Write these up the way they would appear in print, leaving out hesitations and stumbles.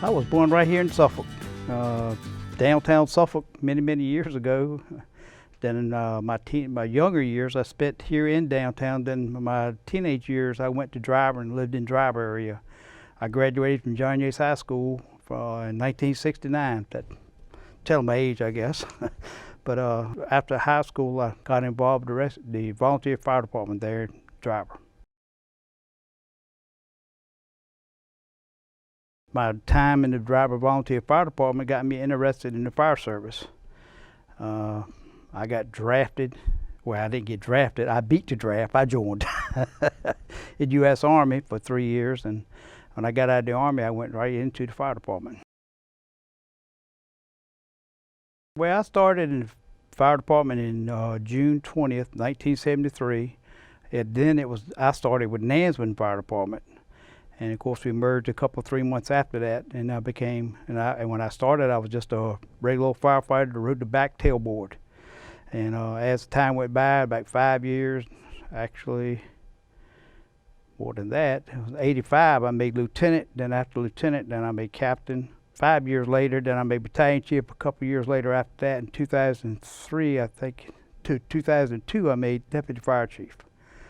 I was born right here in Suffolk, downtown Suffolk many years ago. Then my younger years I spent here in downtown. Then my teenage years I went to Driver and lived in Driver area. I graduated from John Yates High School in 1969. That tell my age, I guess. But after high school, I got involved with the volunteer fire department there in Driver. My time in the Driver Volunteer Fire Department got me interested in the fire service. I got drafted. Well, I didn't get drafted. I beat the draft. I joined in U.S. Army for 3 years, and when I got out of the Army, I went right into the fire department. Well, I started in the fire department in June 20th, 1973. And then I started with Nansman Fire Department. And of course, we merged a couple, 3 months after that, and and when I started, I was just a regular firefighter that rode the back tailboard. And as time went by, about 5 years, actually more than that, it was 85, I made lieutenant. Then after lieutenant, then I made captain. 5 years later, then I made battalion chief. A couple years later after that, in 2003, I think, to 2002, I made deputy fire chief.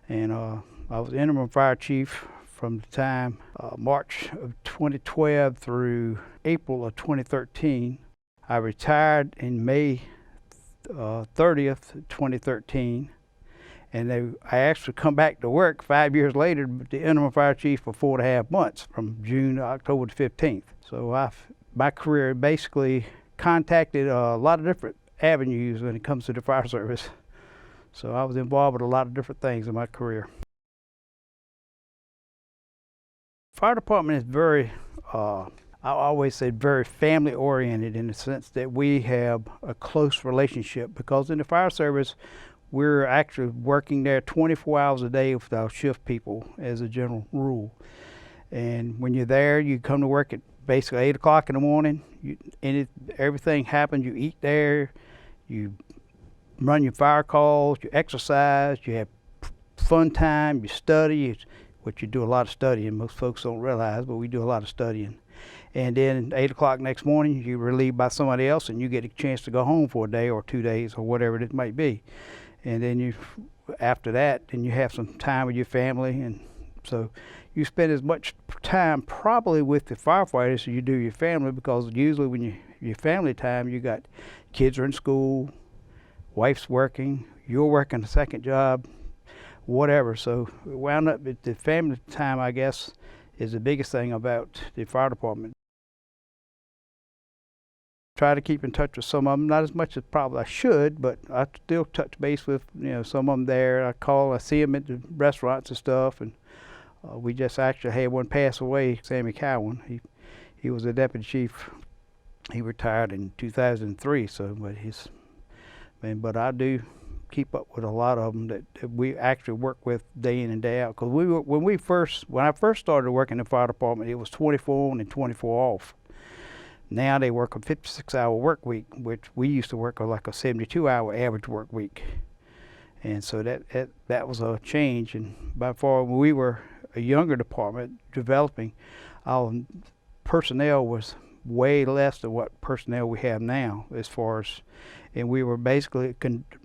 And I was interim fire chief from the time March of 2012 through April of 2013. I retired in May 30th, 2013, and I actually come back to work 5 years later, the interim fire chief for 4.5 months, from June to October the 15th. So my career basically contacted a lot of different avenues when it comes to the fire service. So I was involved with a lot of different things in my career. Fire department is very, I always say very family oriented, in the sense that we have a close relationship, because in the fire service, we're actually working there 24 hours a day with our shift people as a general rule. And when you're there, you come to work at basically 8 o'clock in the morning. Everything happens, you eat there, you run your fire calls, you exercise, you have fun time, you study, which you do a lot of studying. Most folks don't realize, but we do a lot of studying. And then 8 o'clock next morning, you're relieved by somebody else, and you get a chance to go home for a day or 2 days or whatever it might be. And then after that, then you have some time with your family, and so you spend as much time probably with the firefighters as you do your family, because usually when your family time, you got kids are in school, wife's working, you're working a second job, whatever. So we wound up at the family time, I guess, is the biggest thing about the fire department. Try to keep in touch with some of them, not as much as probably I should, but I still touch base with some of them there. I see them at the restaurants and stuff, and we just actually had one pass away, Sammy Cowan. He was a deputy chief. He retired in 2003. So, but I do keep up with a lot of them that we actually work with day in and day out. Because when I first started working in the fire department, it was 24 on and 24 off. Now they work a 56-hour work week, which we used to work like a 72-hour average work week. And so that was a change. And by far, when we were a younger department developing, our personnel was way less than what personnel we have now, as far as, and we were basically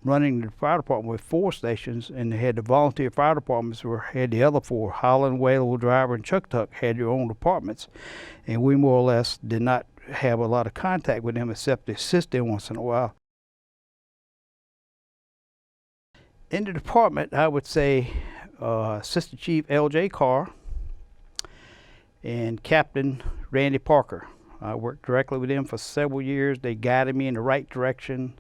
running the fire department with 4 stations, and they had the volunteer fire departments had the other 4. Holland, Whaleville, Driver, and Chucktuck had their own departments, and we more or less did not have a lot of contact with them except to assist them once in a while. In the department, I would say Assistant Chief L.J. Carr and Captain Randy Parker. I worked directly with them for several years. They guided me in the right direction.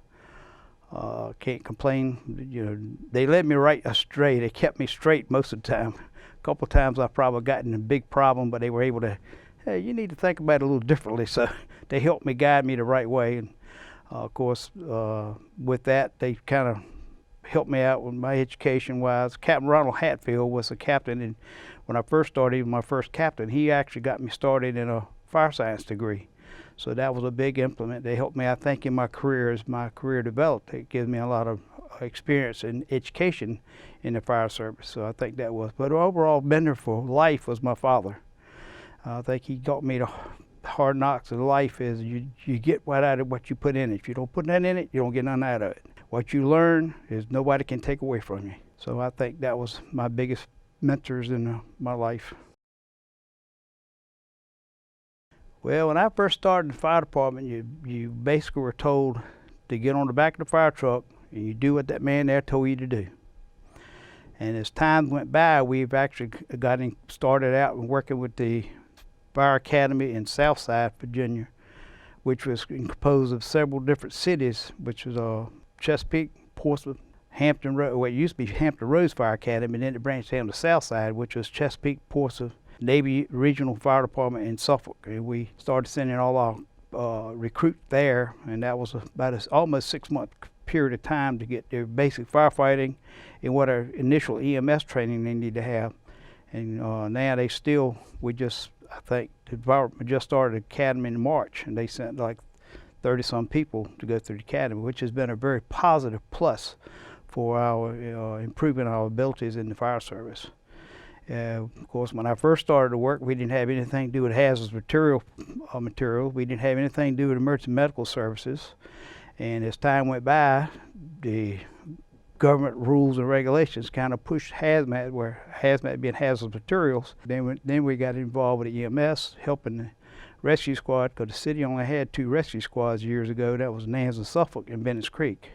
Can't complain. They led me right astray. They kept me straight most of the time. A couple of times I probably got in a big problem, but they were able to, hey, you need to think about it a little differently. So they helped me guide me the right way. And of course, with that, they kind of helped me out with my education-wise. Captain Ronald Hatfield was a captain, and when I first started, my first captain, he actually got me started in a fire science degree. So that was a big implement. They helped me, I think, in my career as my career developed. It gave me a lot of experience and education in the fire service. So I think that was. But overall mentor for life was my father. I think he taught me the hard knocks of life is you get right out of what you put in it. If you don't put that in it, you don't get nothing out of it. What you learn is nobody can take away from you. So I think that was my biggest mentors in my life. Well, when I first started in the fire department, you basically were told to get on the back of the fire truck and you do what that man there told you to do. And as time went by, we've actually started out and working with the Fire Academy in Southside, Virginia, which was composed of several different cities, which was Chesapeake, Portsmouth, Hampton Roads. Well, it used to be Hampton Roads Fire Academy, and then it branched down to Southside, which was Chesapeake, Portsmouth, Navy Regional Fire Department in Suffolk. And we started sending all our recruits there, and that was about an almost 6-month period of time to get their basic firefighting and what our initial EMS training they need to have. And now I think the department just started the academy in March, and they sent like 30-some people to go through the academy, which has been a very positive plus for our improving our abilities in the fire service. Of course, when I first started to work, we didn't have anything to do with hazardous materials. We didn't have anything to do with emergency medical services. And as time went by, the government rules and regulations kind of pushed hazmat, where hazmat being hazardous materials. Then we got involved with the EMS, helping the rescue squad, because the city only had 2 rescue squads years ago. That was Nans and Suffolk and Bennett's Creek.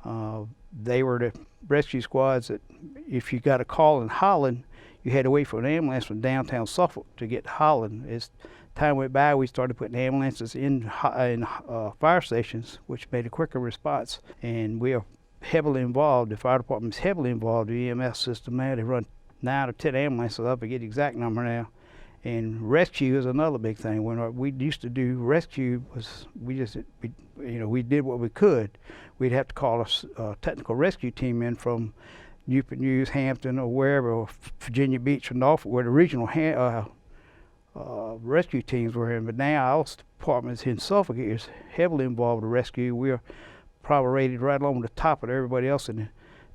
They were the rescue squads that if you got a call in Holland, you had to wait for an ambulance from downtown Suffolk to get to Holland. As time went by, we started putting ambulances in fire stations, which made a quicker response. And we are heavily involved. The fire department is heavily involved in the EMS system now. They run 9 or 10 ambulances. I forget the exact number now. And rescue is another big thing. When we used to do rescue, we did what we could. We'd have to call a technical rescue team in from Newport News, Hampton, or wherever, or Virginia Beach or Norfolk, where the regional rescue teams were in. But now our department in Suffolk is heavily involved in rescue. We are probably rated right along the top of everybody else in the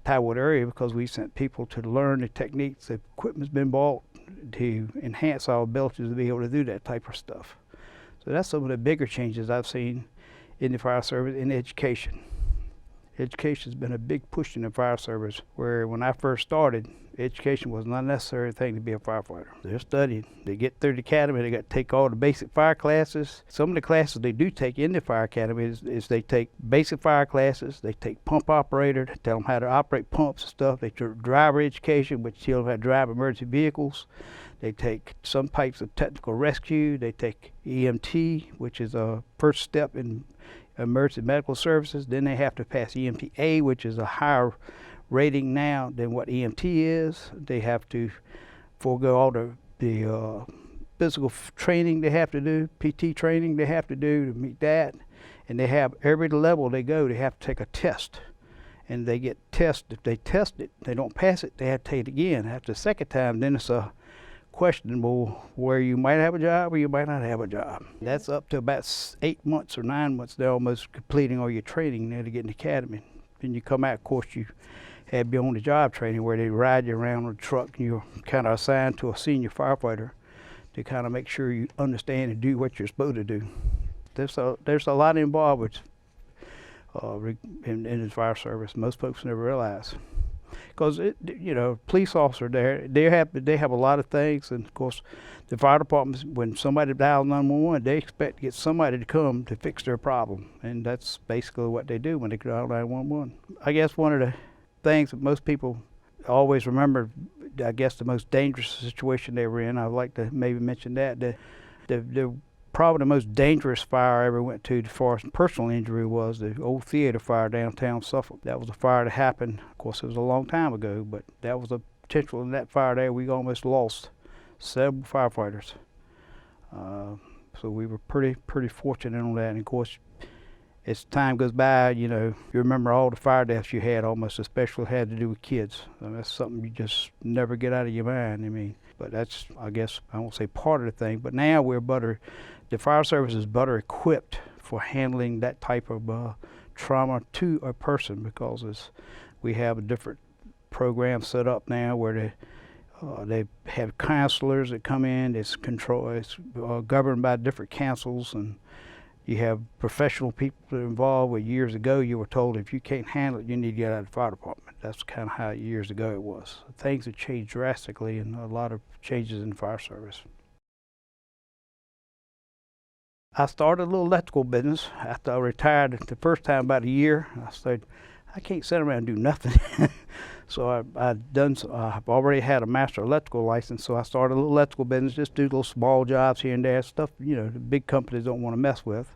Tidewood area, because we sent people to learn the techniques. The equipment's been bought to enhance our abilities to be able to do that type of stuff. So that's some of the bigger changes I've seen in the fire service. In education, education's been a big push in the fire service, where when I first started, education was not a necessary thing to be a firefighter. They're studying. They get through the academy, they got to take all the basic fire classes. Some of the classes they do take in the fire academy is they take basic fire classes, they take pump operator, to tell them how to operate pumps and stuff. They take driver education, which tells them how to drive emergency vehicles. They take some types of technical rescue. They take EMT, which is a first step in emergency medical services. Then they have to pass EMTA, which is a higher rating now than what EMT is. They have to forego all the physical training they have to do, PT training they have to do to meet that. And they have, every level they go, they have to take a test. And they get tested. If they test it, they don't pass it, they have to take it again. After the second time, then it's a questionable where you might have a job or you might not have a job. That's up to about 8 months or 9 months. They're almost completing all your training there to get in the academy. Then you come out, of course, you have your on-the-job training where they ride you around on a truck, and you're kind of assigned to a senior firefighter to kind of make sure you understand and do what you're supposed to do. There's a lot involved with in the fire service. Most folks never realize. Because police officer there, they have a lot of things, and of course, the fire departments, when somebody dials 911, they expect to get somebody to come to fix their problem, and that's basically what they do when they dial 911. I guess one of the things that most people always remember, I guess the most dangerous situation they were in, I'd like to maybe mention that. The probably the most dangerous fire I ever went to as far as personal injury was the old theater fire downtown Suffolk. That was a fire that happened, of course it was a long time ago, but that was a potential in that fire there. We almost lost several firefighters. So we were pretty fortunate on that. And of course, as time goes by, you remember all the fire deaths you had, almost especially had to do with kids. That's something you just never get out of your mind. I mean, but that's, I guess, I won't say part of the thing, but now the fire service is better equipped for handling that type of trauma to a person, because we have a different program set up now where They have counselors that come in. It's governed by different councils, and you have professional people involved. Where years ago you were told if you can't handle it, you need to get out of the fire department. That's kind of how years ago it was. Things have changed drastically, and a lot of changes in the fire service. I started a little electrical business after I retired the first time, about a year. I said, I can't sit around and do nothing. So I've already had a master electrical license, so I started a little electrical business, just do little small jobs here and there, stuff, you know, the big companies don't want to mess with.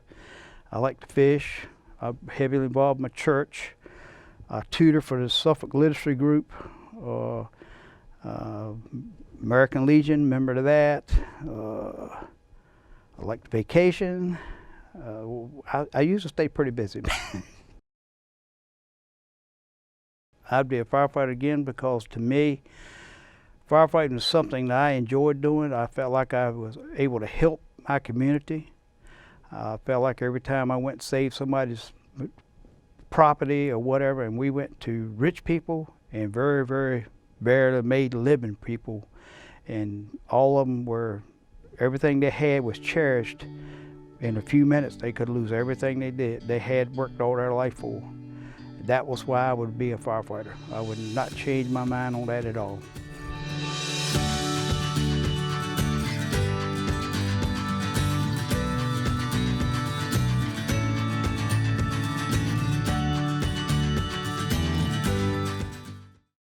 I like to fish. I'm heavily involved in my church. I tutor for the Suffolk Literacy Group, American Legion, member to that. I like to vacation. I usually stay pretty busy. I'd be a firefighter again because to me, firefighting is something that I enjoyed doing. I felt like I was able to help my community. I felt like every time I went to save somebody's property or whatever, and we went to rich people and very, very barely made living people, and all of them were, everything they had was cherished. In a few minutes, they could lose everything they had worked all their life for. That was why I would be a firefighter. I would not change my mind on that at all.